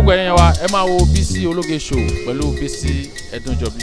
gbogbo ẹ̀yin wa ẹ máa wo Bisi Ologe Show pẹ̀lú Bisi Edunjobi.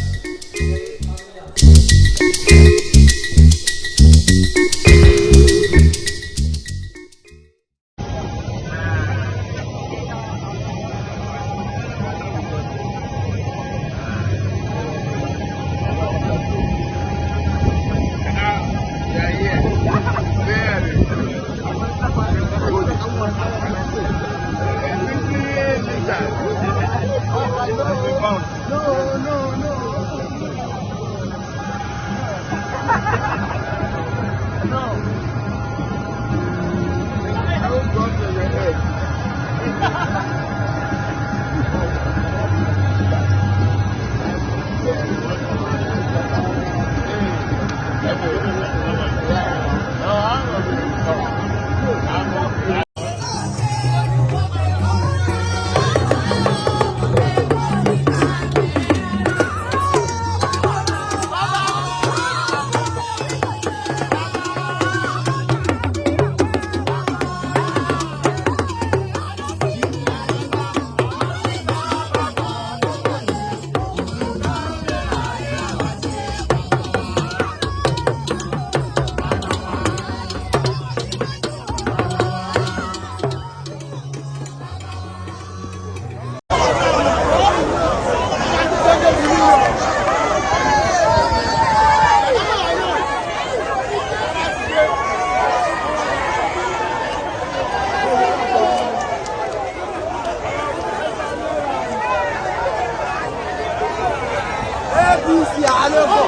Bisi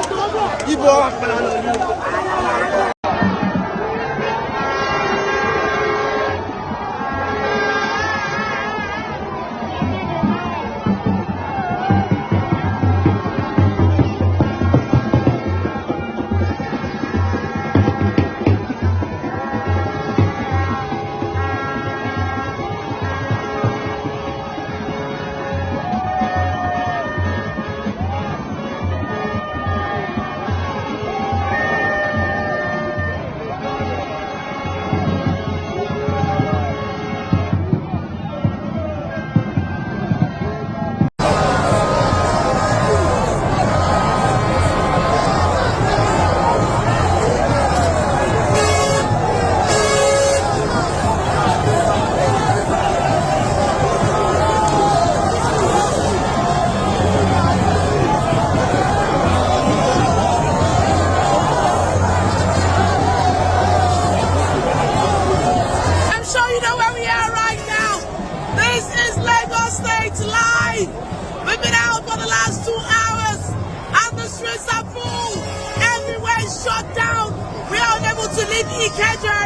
Ologe Tv Show.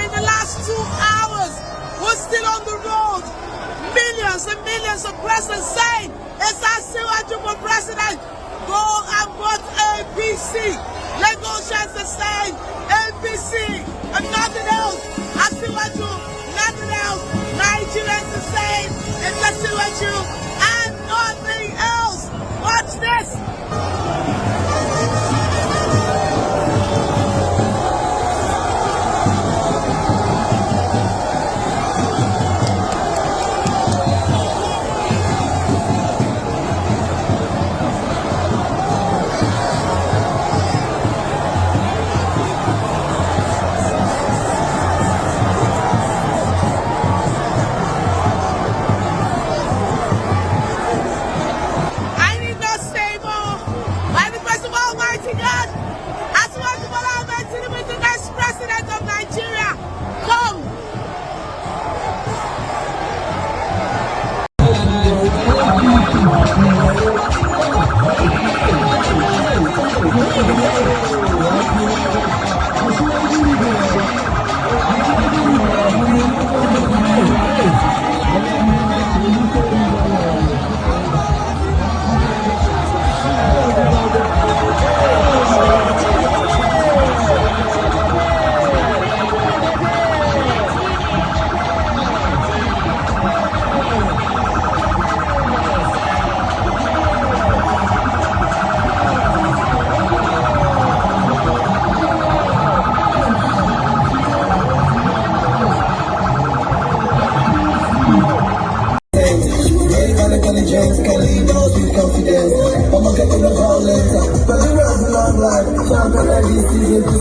In the last 2 hours, we're still on the road. Millions and millions of persons saying, "Is that still a president? Go and vote ABC." Lagosians are saying ABC and nothing else. I still want you, nothing else. Nigerians are saying it's a still want you and nothing else. Watch this. I need not stable.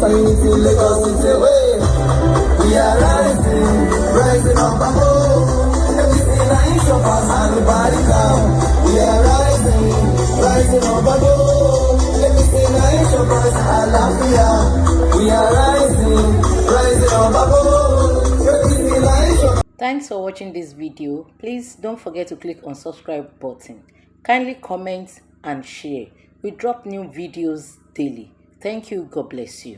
unity, Lagos is the way. We are rising up above. Everything I ain't so fast, everybody come. We are rising up above. Everything I ain't so fast, Alafia. We are rising up above. Everything I ain't so. Thanks for watching this video. Please don't forget to click on subscribe button. Kindly comment and share. We drop new videos daily. Thank you. God bless you.